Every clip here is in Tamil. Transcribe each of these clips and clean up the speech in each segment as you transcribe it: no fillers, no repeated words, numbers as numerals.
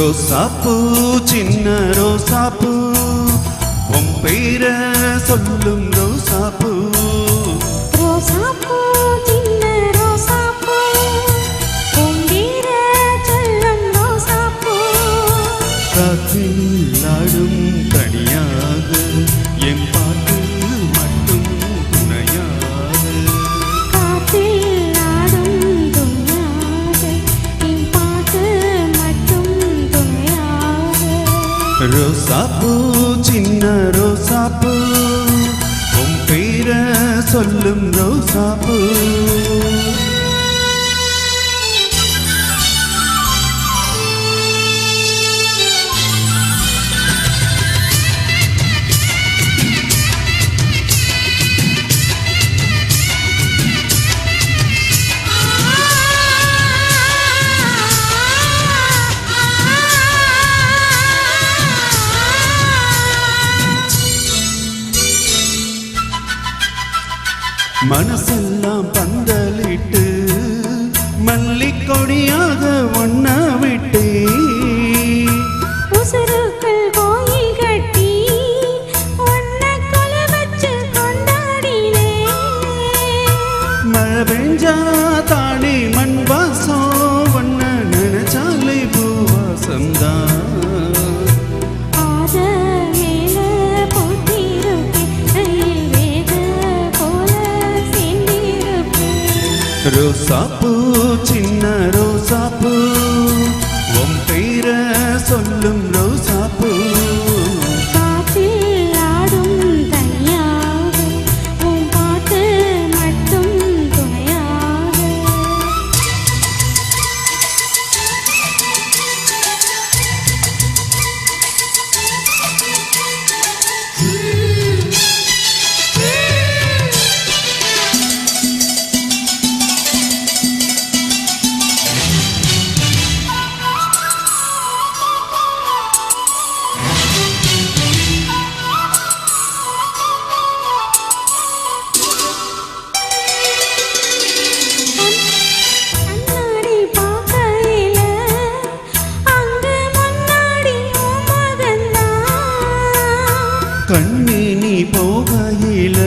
ரோசாப்பூ சின்ன ரோசாப்பூ உன் பேர சொல்லும் ரோசாப்பூ ரோசாப்பூ சின்ன ரோசாப்பூ உன் பேர சொல்லும் ரோசாப்பூ காற்றில் ஆடும் தனியாக என் பாட்டு மட்டும் துணையாக காற்றில் ஆடும் துணையாக என் பாட்டு மட்டும் துணையாக ரோசாப்பூ சின்ன ரோசாப்பூ உன் பேர சொல்லும் ரோசாப்பூ மனசெல்லாம் பந்தலிட்டு மல்லிக்கொடியாக ஒன்ன விட்டே உசுருக்குள் கோயில் கட்டி ஒன்ன கொலை வச்சு கொண்டாடினே மழை பெஞ்சா தானே மண் வாசம் ஒன்ன நினைச்சாலே பூவாசம்தான் ரோசாப்பூ சின்ன ரோசாப்பூ உன் பேர சொல்லும் ரோசாப்பூ காற்றில் ஆடும் தனியாக உன் பாட்டு மட்டும் துணையாக கண்ணி நீ போகையில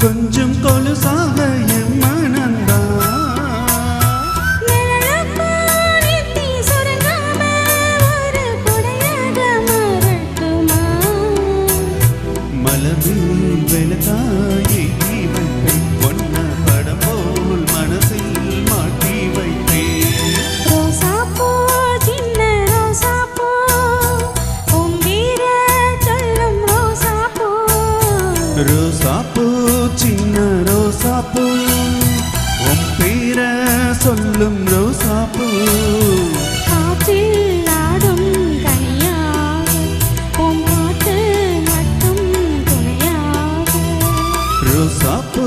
கொஞ்சம் கொலுசாக என் மனந்தா மலரில் வெளுத்தாயி வைப்பேன் ஒன்ன படம் போல் மனசில் மாட்டி வைப்பேன் ரோசாப்பூ சின்ன ரோசாப்பூ உன் பேர சொல்லும் ரோசாப்பூ ரோசாப்பூ சின்ன ரோசாப்பூ உன் பேர சொல்லும் ரோசாப்பூ காற்றில் ஆடும் தனியாக உன் பாட்டு மட்டும் துணையாக ரோசாப்பூ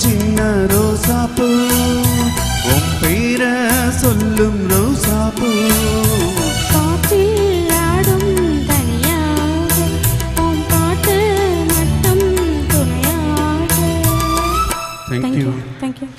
சின்ன ரோசாப்பூ உன் பேர சொல்லும் ரோசாப்பூ காற்றில் ஆடும் தனியாக உன் பாட்டு மட்டும் துணையாக Thank you. Thank you.